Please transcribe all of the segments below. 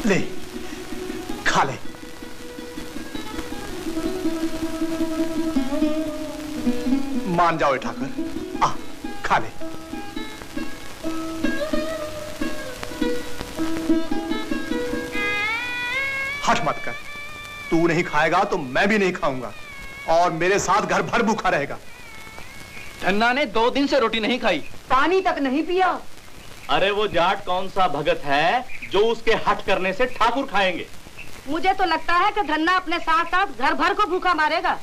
ले, खा ले। मान जाओ ठाकर, आ खा ले। हट मत कर। तू नहीं खाएगा तो मैं भी नहीं खाऊंगा और मेरे साथ घर भर भूखा रहेगा। धन्ना ने 2 दिन से रोटी नहीं खाई, पानी तक नहीं पिया। अरे वो जाट कौन सा भगत है जो उसके हट करने से ठाकुर खाएंगे? मुझे तो लगता है कि धन्ना अपने साथ साथ घर भर को भूखा मारेगा।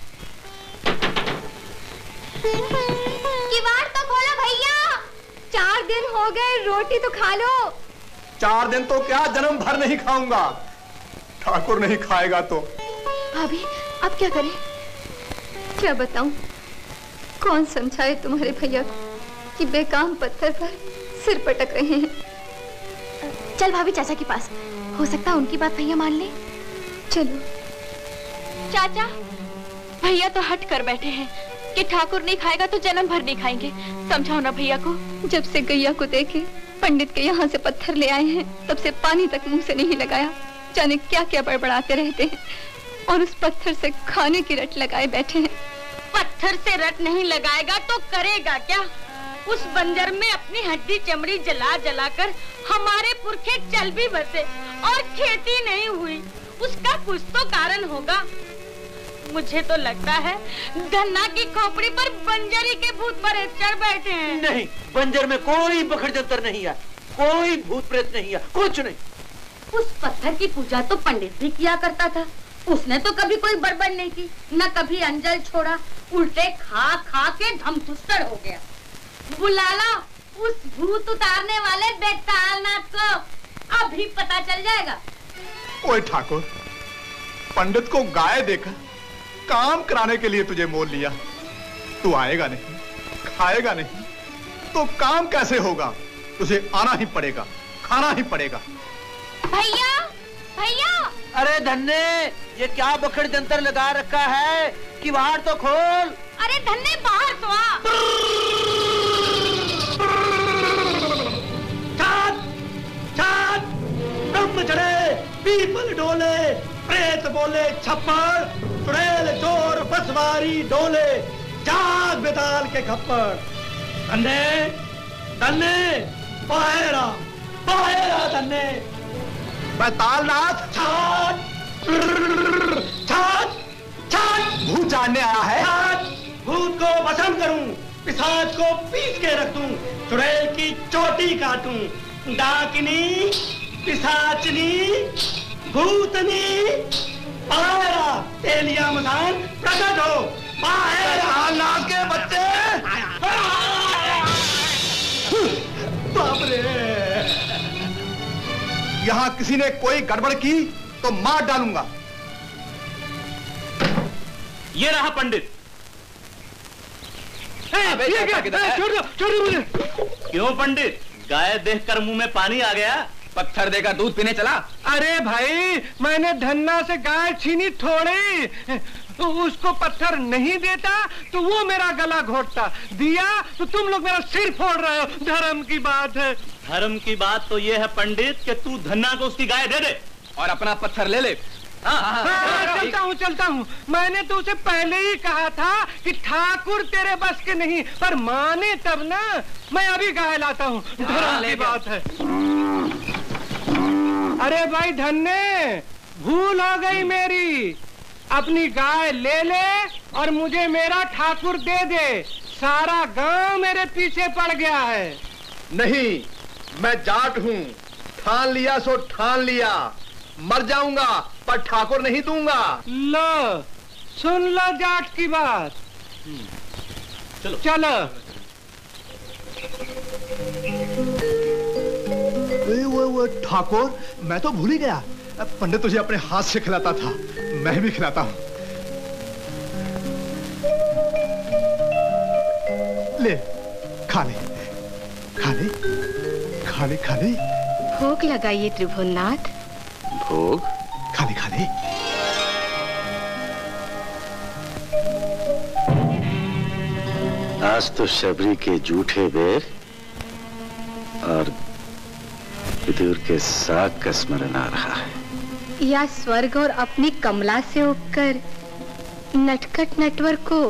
किवाड़ तो खोलो भैया, 4 दिन हो गए, रोटी तो खा लो। 4 दिन तो क्या, जन्म भर नहीं खाऊंगा। ठाकुर नहीं खाएगा तो। भाभी अब क्या करें? क्या बताऊं? कौन समझाए तुम्हारे भैया को कि बेकाम पत्थर पर सिर पटक रहे हैं। चल भाभी चाचा के पास, हो सकता है उनकी बात भैया मान ले। चलो। चाचा, भैया तो हट कर बैठे हैं कि ठाकुर नहीं खाएगा तो जन्म भर नहीं खाएंगे। समझाओ ना भैया को। जब से गैया को देखे पंडित के यहाँ से पत्थर ले आए हैं, तब से पानी तक मुंह से नहीं लगाया। जाने क्या क्या बड़बड़ाते रहते हैं और उस पत्थर से खाने की रट लगाए बैठे हैं। पत्थर से रट नहीं लगाएगा तो करेगा क्या? उस बंजर में अपनी हड्डी चमड़ी जला जला कर हमारे पुरखे चल भी बसे और खेती नहीं हुई। उसका कुछ तो कारण होगा। मुझे तो लगता है धन्ना की खोपड़ी पर बंजरी के भूत प्रेत चढ़ बैठे हैं। नहीं, बंजर में कोई बखड़ जंतर नहीं है, कोई भूत प्रेत नहीं है, कुछ नहीं। उस पत्थर की पूजा तो पंडित भी किया करता था। उसने तो कभी कोई बड़बड़ नहीं की, न कभी अंजल छोड़ा। उल्टे खा खा के धमथुस्सड़ हो गया। बुला लो उस भूत उतारने वाले बेतालनाथ को, अभी पता चल जाएगा। ओए ठाकुर, पंडित को गाय देकर काम कराने के लिए तुझे मोल लिया। तू आएगा नहीं, खाएगा नहीं, तो काम कैसे होगा? तुझे आना ही पड़ेगा, खाना ही पड़ेगा। भैया, भैया! अरे धन्ने, ये क्या बखड़ जंतर लगा रखा है? किवाड़ तो खोल। अरे धन्ने बाहर तो आ। छात, छात, ब्रह्म चढ़े, पीपल डोले, प्रेत बोले छप्पड़, चुड़ैल चोर बसवारी डोले, जाग बेताल के खप्पड़। धन्ने, धन्ने, बाहेरा, बाहेरा धन्ने। बेतालनाथ, छात, छात, छात। भूत जानने आया है। छात, भूत को भस्म करूं, पिशाच को पीस के रख दूं, चुड़ैल की चोटी काटूं, डाकिनी, पिशाचनी, भूतनी, बाहेरा, तेलिया मसान प्रकट हो। बाहेरा के बच्चे, बाप रे! यहाँ किसी ने कोई गड़बड़ की तो मार डालूंगा। ये रहा पंडित। छोड़ दो मुझे। क्यों पंडित, गाय देखकर मुंह में पानी आ गया? पत्थर देकर दूध पीने चला? अरे भाई, मैंने धन्ना से गाय छीनी थोड़ी। उसको पत्थर नहीं देता तो वो मेरा गला घोटता, दिया तो तुम लोग मेरा सिर फोड़ रहे हो। धर्म की बात है। धर्म की बात तो ये है पंडित कि तू धन्ना को उसकी गाय दे दे और अपना पत्थर ले ले। चलता हूँ। मैंने तो उसे पहले ही कहा था कि ठाकुर तेरे बस के नहीं, पर माने तब ना। मैं अभी गाय लाता हूँ, धर्म की बात है। अरे भाई धन्ने, भूल हो गई मेरी। अपनी गाय ले ले और मुझे मेरा ठाकुर दे दे। सारा गांव मेरे पीछे पड़ गया है। नहीं, मैं जाट हूँ, ठान लिया सो ठान लिया। मर जाऊंगा पर ठाकुर नहीं दूंगा। लो, सुन लो जाट की बात। चलो चलो। वो ठाकुर, मैं तो भूल ही गया। पंडित तुझे अपने हाथ से खिलाता था, मैं भी खिलाता हूँ। ले, खा ले, खा ले, खा ले, खा ले। भोग लगाइए त्रिभुवननाथ। भोग? खा ले, खा ले। आज तो शबरी के जूठे बेर और विदुर के साग का स्मरण आ रहा है, या स्वर्ग और अपनी कमला से उठकर नटखट नटवर को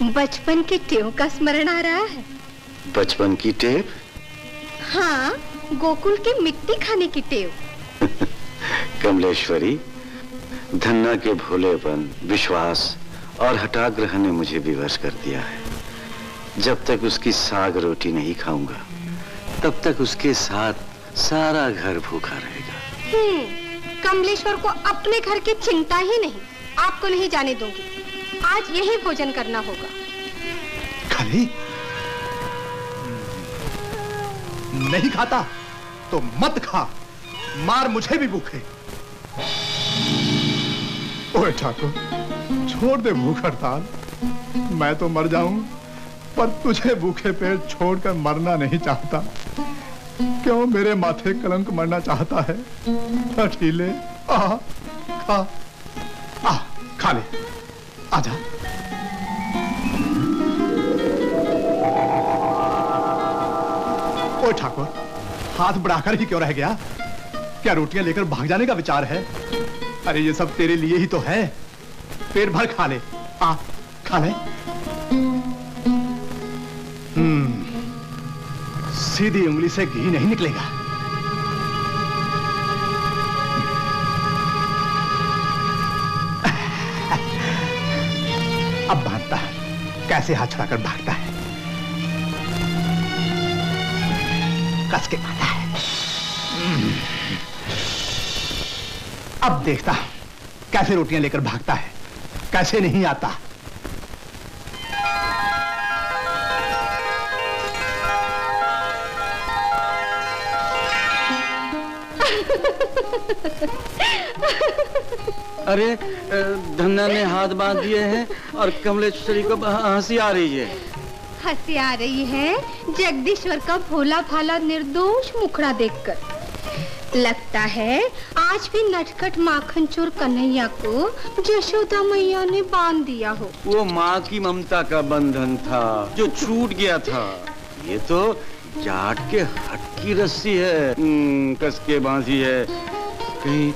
बचपन की टेव का स्मरण आ रहा है। बचपन की टेव? हाँ, गोकुल की मिट्टी खाने की टेव। कमलेश्वरी, धन्ना के भोलेपन, विश्वास और हठाग्रह ने मुझे विवश कर दिया है। जब तक उसकी साग रोटी नहीं खाऊंगा, तब तक उसके साथ सारा घर भूखा रहेगा। कमलेश्वर को अपने घर की चिंता ही नहीं, आपको नहीं जाने दूंगी। आज यही भोजन करना होगा। खाली नहीं खाता तो मत खा, मार मुझे भी भूखे। ओए ठाकुर, छोड़ दे भूख हड़ताल। मैं तो मर जाऊं, पर तुझे भूखे पेट छोड़कर मरना नहीं चाहता। क्यों मेरे माथे कलंक मरना चाहता है? हठीले, खा ले, आजा। ओए ठाकुर, हाथ बढ़ाकर ही क्यों रह गया? क्या रोटियां लेकर भाग जाने का विचार है? अरे ये सब तेरे लिए ही तो है। पेट भर खा ले, खा ले। सीधी उंगली से घी नहीं निकलेगा। अब भागता है, कैसे हाथ छुड़ाकर भागता है, कस के खाता है। अब देखता कैसे रोटियां लेकर भागता है, कैसे नहीं आता। अरे धन्ना ने हाथ बांध दिए हैं और कमलेश्वरी को हंसी आ रही है। हंसी आ रही है जगदीश्वर का भोला भाला निर्दोष मुखड़ा देखकर। लगता है आज भी नटखट माखन चोर कन्हैया को जशोदा मैया ने बांध दिया हो। वो माँ की ममता का बंधन था जो छूट गया था। ये तो जाट के हट की रस्सी है, कस के बांधी है। कहीं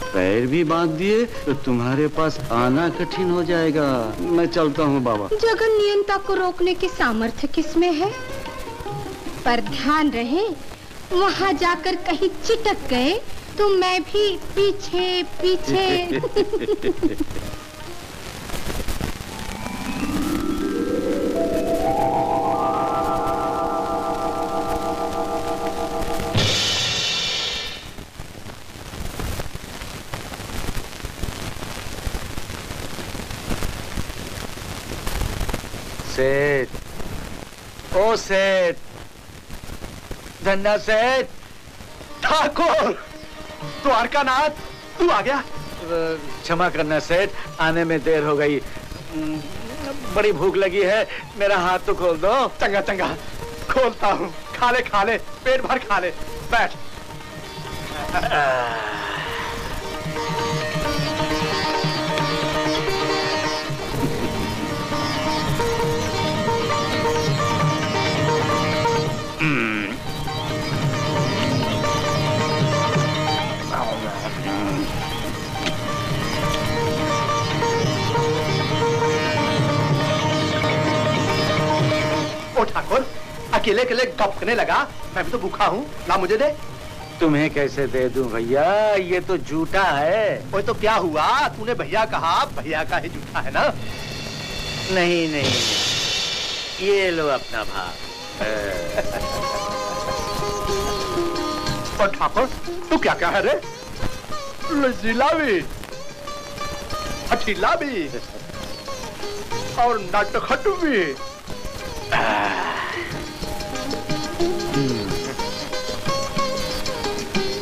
पैर भी बांध दिए तो तुम्हारे पास आना कठिन हो जाएगा। मैं चलता हूँ बाबा। जगन नियंता को रोकने की सामर्थ्य किसमें है? पर ध्यान रहे, वहाँ जाकर कहीं चिटक गए तो मैं भी पीछे पीछे। सेठ, ओ सेठ, धन्ना सेठ। ठाकुर, द्वारकानाथ, तू आ गया? क्षमा करना सेठ, आने में देर हो गई। बड़ी भूख लगी है, मेरा हाथ तो खोल दो। चंगा चंगा, खोलता हूँ। खा ले, पेट भर खा ले। बैठ। ओ ठाकुर, अकेले अकेले गपकने लगा। मैं भी तो भूखा हूँ, ला मुझे दे। तुम्हें कैसे दे दूं भैया, ये तो झूठा है। ओए तो क्या हुआ, तूने भैया कहा, भैया का ही झूठा है ना? नहीं नहीं, ये लो अपना भाग। और ठाकुर, तू क्या क्या है रे? लजीला भी, हठीला भी और नटखट भी।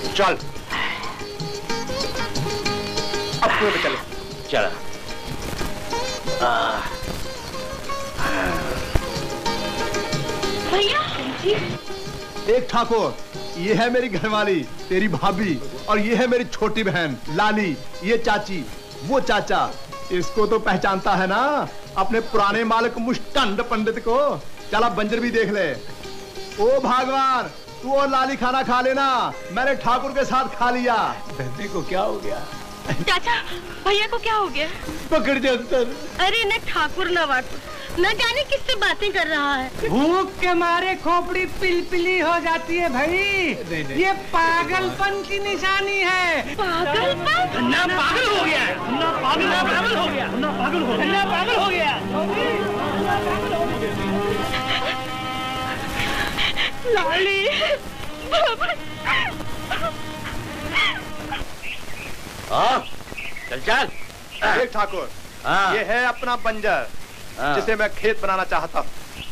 चल, अब कुएं पे चले। चला। भैया जी। देख ठाकुर, ये है मेरी घरवाली, तेरी भाभी, और ये है मेरी छोटी बहन लाली। ये चाची, वो चाचा। इसको तो पहचानता है ना, अपने पुराने मालिक मुष्टंड पंडित को। चला बंजर भी देख ले। ओ भागवान, तू और लाली खाना खा लेना, मैंने ठाकुर के साथ खा लिया। धन्ने को क्या हो गया? चाचा, भैया को क्या हो गया? पकड़ दे अंतर। अरे न ठाकुर न वाटुर, न जाने किससे बातें कर रहा है। भूख के मारे खोपड़ी पिलपिली हो जाती है भाई। नहीं। ये पागलपन की निशानी है। पागलपन? धन्ना पागल हो गया है। धन्ना पागल हो गया। धन्ना पागल हो गया। धन्ना पागल हो गया। लाली। चल चल। देख ठाकुर, ये है अपना बंजर जिसे मैं खेत बनाना चाहता हूँ।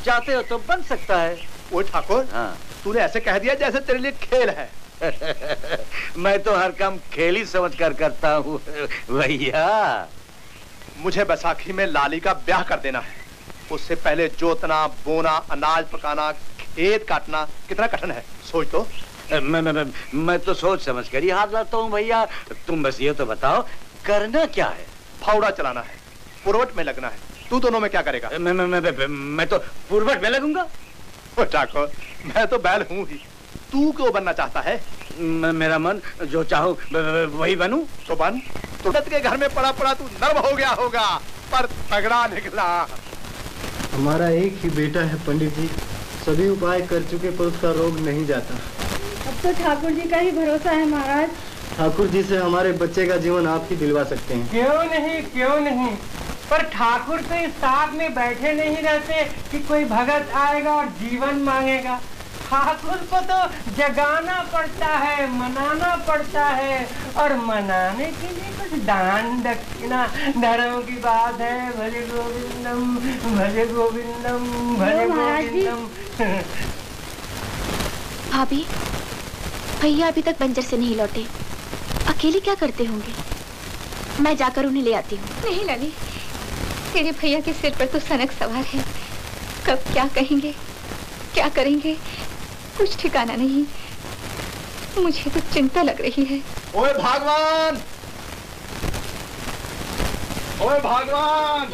चाहते हो तो बन सकता है। वो ठाकुर, हाँ। तूने ऐसे कह दिया जैसे तेरे लिए खेल है। मैं तो हर काम खेल ही समझ कर करता हूँ भैया। मुझे बैसाखी में लाली का ब्याह कर देना है। उससे पहले जोतना, बोना, अनाज पकाना, खेत काटना कितना कठिन है, सोच तो। मैं तो सोच समझ कर ही हाथ लाता हूँ भैया। तुम बस ये तो बताओ करना क्या है? फावड़ा चलाना है, पुरवट में लगना है। तू दोनों में क्या करेगा? मैं तो पुरवट में लगूंगा। ठाकुर, मैं तो बैल हूँ ही, तू क्यों बनना चाहता है? मेरा मन जो चाहूँ वही बनूं। तो बन। तुरंत के घर में पड़ा पड़ा तू नर्म हो गया होगा, पर तगड़ा निकला। हमारा एक ही बेटा है पंडित जी, सभी उपाय कर चुके पर उसका रोग नहीं जाता। अब तो ठाकुर जी का ही भरोसा है महाराज। ठाकुर जी से हमारे बच्चे का जीवन आप ही दिलवा सकते हैं। क्यों नहीं, पर ठाकुर तो इस साथ में बैठे नहीं रहते कि कोई भगत आएगा और जीवन मांगेगा। ठाकुर को तो जगाना पड़ता है, मनाना पड़ता है, और मनाने के लिए कुछ दान दक्षिणा धर्म की बात है। भजे गोविंदम, भजे गोविंदम, भजे गोविंदम। भाभी, भैया अभी तक बंजर से नहीं लौटे, अकेले क्या करते होंगे? मैं जाकर उन्हें ले आती हूँ। नहीं लाली, तेरे भैया के सिर पर तो सनक सवार है, कब क्या कहेंगे, क्या करेंगे, कुछ ठिकाना नहीं। मुझे तो चिंता लग रही है। ओए भगवान, ओए भगवान,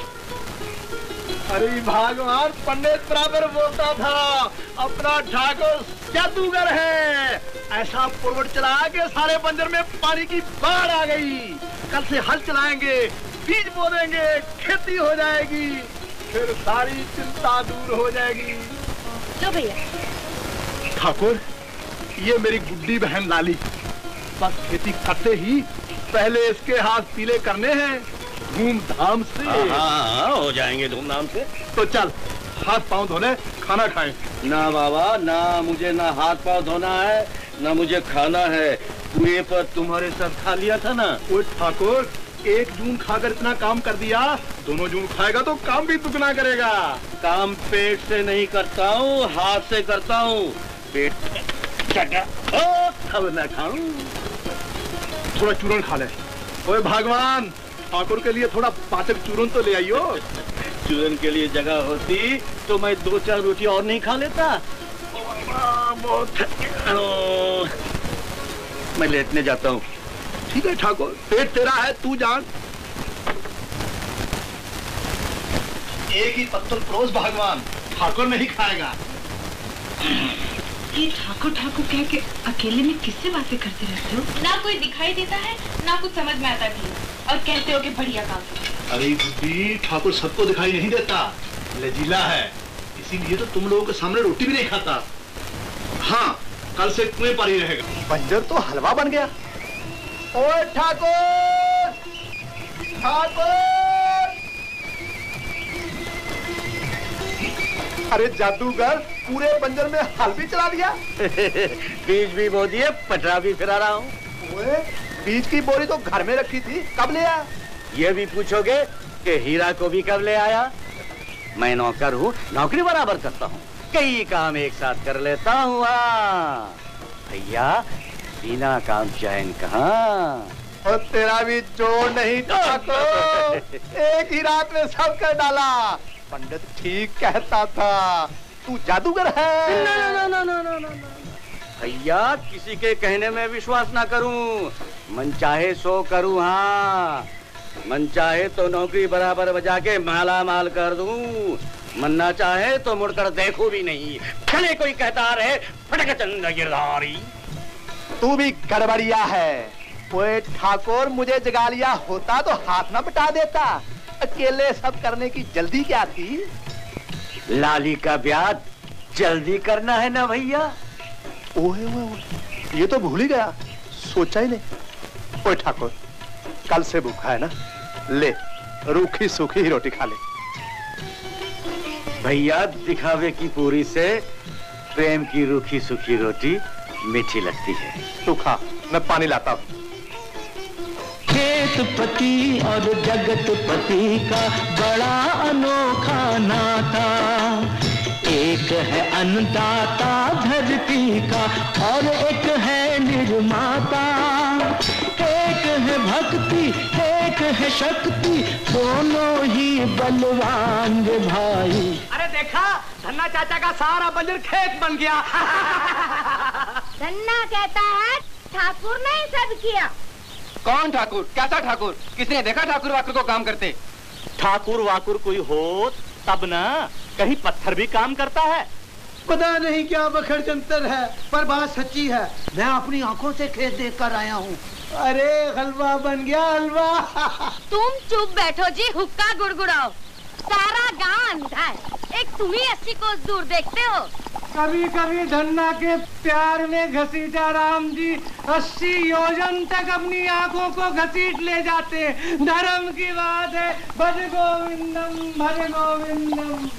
अरे भगवान, पंडित बराबर बोलता था अपना ठाकुर जादूगर है। ऐसा पुरवट चला के सारे बंजर में पानी की बाढ़ आ गई। कल से हल चलाएंगे, बीज बो देंगे, खेती हो जाएगी, फिर सारी चिंता दूर हो जाएगी। लो भैया। ठाकुर, ये मेरी गुड्डी बहन लाली, बस खेती करते ही पहले इसके हाथ पीले करने हैं धूमधाम से। हाँ, हो जाएंगे धूमधाम से। तो चल, हाथ पांव धोने, खाना खाएं। ना बाबा, ना मुझे ना हाथ पांव धोना है, ना मुझे खाना है। कुएं पर तुम्हारे साथ खा लिया था ना। वो ठाकुर, एक जून खाकर इतना काम कर दिया, दोनों जून खाएगा तो काम भी दुगना करेगा। काम पेट से नहीं करता हूँ, हाथ से करता हूँ। पेट अब मैं खाऊं। थोड़ा चूरन खा ले। ओए भगवान, ठाकुर के लिए थोड़ा पाचक चूरन तो ले आइयो। चूरन के लिए जगह होती तो मैं 2-4 रोटी और नहीं खा लेता। बहुत मैं लेटने जाता हूँ। ठीक है ठाकुर, पेट तेरा है, तू जान। एक ही पत्तल परोस भगवान, ठाकुर नहीं खाएगा। ये ठाकुर ठाकुर कह के अकेले में किससे बातें करते रहते हो? ना कोई दिखाई देता है, ना कुछ समझ में आता भी, और कहते हो कि बढ़िया काम। अरे बुद्धि, ठाकुर सबको दिखाई नहीं देता, लजीला है, इसीलिए तो तुम लोगों के सामने रोटी भी नहीं खाता। हाँ, कल से कुएं पर ही रहेगा। बंजर तो हलवा बन गया। ओए ठाकुर, ठाकुर! अरे जादूगर, पूरे बंजर में हल भी चला दिया। बीज भी बो दिए, पटरा भी फिरा रहा हूँ। ओए, बीज की बोरी तो घर में रखी थी, कब ले आया? ये भी पूछोगे कि हीरा को भी कब ले आया? मैं नौकर हूँ, नौकरी बराबर करता हूँ, कई काम एक साथ कर लेता हूँ। भैया, बिना काम चैन कहाँ? और तेरा भी जोड़ नहीं ठाकुर, एक ही रात में सब कर डाला। पंडित ठीक कहता था, तू जादूगर है। ना। भैया, किसी के कहने में विश्वास ना करूं, मन चाहे सो करूं। हाँ, मन चाहे तो नौकरी बराबर बजा के माला माल कर दूं, मरना चाहे तो मुड़कर देखो भी नहीं, चले कोई कहता रहे फटक चंद गिरधारी। तू भी गड़बड़िया है। ओए ठाकुर, मुझे जगा लिया होता तो हाथ ना बटा देता। अकेले सब करने की जल्दी क्या थी? लाली का ब्याह जल्दी करना है ना भैया? ओए ओए ओए, ये तो भूल ही गया, सोचा ही नहीं। ओए ठाकुर, कल से भूखा है ना, ले रूखी सूखी ही रोटी खा ले। भैया दिखावे की पूरी से प्रेम की रूखी सूखी रोटी मीठी लगती है। तू खा, मैं पानी लाता हूँ। खेतपति और जगतपति का बड़ा अनोखा नाता, एक है अन्नदाता धरती का और एक है निर्माता, एक है भक्ति एक है शक्ति, दोनों ही बलवान भाई। अरे देखा, धन्ना चाचा का सारा बंजर खेत बन गया। धन्ना कहता है ठाकुर ने ही सब किया। कौन ठाकुर? कैसा ठाकुर? किसने देखा ठाकुर वाकुर को काम करते? ठाकुर वाकुर कोई हो तब ना, कहीं पत्थर भी काम करता है। पता नहीं क्या बखड़ जंतर है, पर बात सच्ची है। मैं अपनी आंखों से खेत देख कर आया हूँ। अरे हलवा बन गया, हलवा। तुम चुप बैठो जी, हुक्का गुड़गुड़ाओ। सारा गांव अंधा है, एक तुम ही 80 कोस दूर देखते हो। कभी कभी धन्ना के प्यार में घसीटा राम जी 80 योजन तक अपनी आंखों को घसीट ले जाते। धर्म की बात है। भज गोविंदम भज गोविंदम।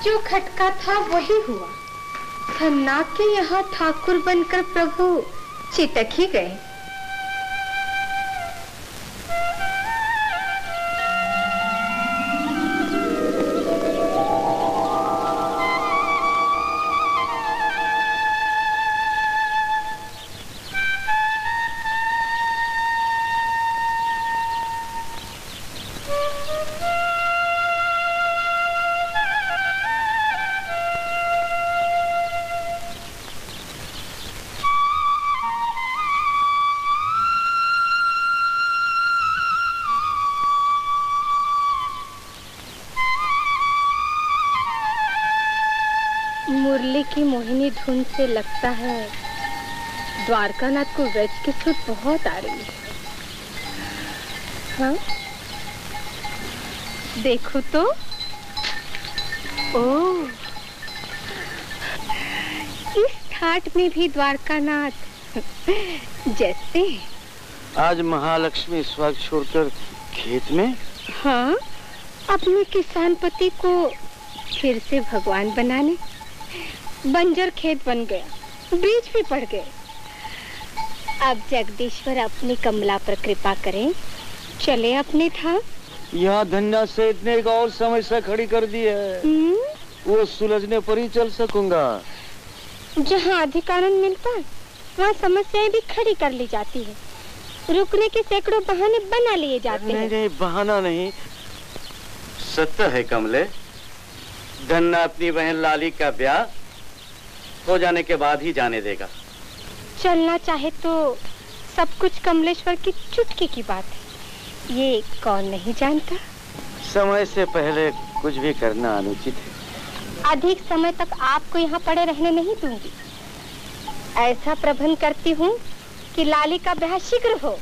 जो खटका था वही हुआ। धन्ना के यहाँ ठाकुर बनकर प्रभु चितक ही गए। मुरली की मोहिनी धुन से लगता है द्वारकानाथ को व्रज की सुध बहुत आ रही है। हाँ? देखो तो। ओह, इस ठाट में भी द्वारकानाथ जैसे। आज महालक्ष्मी स्वर्ग छोड़कर खेत में? हाँ, अपने किसान पति को फिर से भगवान बनाने। बंजर खेत बन गया, बीज भी पड़ गए। अब जगदीश्वर अपनी कमला पर कृपा करें, चले अपने धाम। यहाँ धन्ना से इतने एक और समस्या खड़ी कर दी है, वो सुलझने पर ही चल सकूंगा। जहाँ अधिकारण मिलता है वहाँ समस्याएं भी खड़ी कर ली जाती है। रुकने के सैकड़ों बहाने बना लिए जाते हैं। नहीं, बहाना नहीं, सत्य है कमले। धन्ना अपनी बहन लाली का ब्याह हो जाने के बाद ही जाने देगा। चलना चाहे तो सब कुछ कमलेश्वर की चुटकी की बात है, ये कौन नहीं जानता। समय से पहले कुछ भी करना अनुचित है। अधिक समय तक आपको यहाँ पड़े रहने नहीं दूंगी। ऐसा प्रबंध करती हूँ कि लाली का ब्याह शीघ्र हो।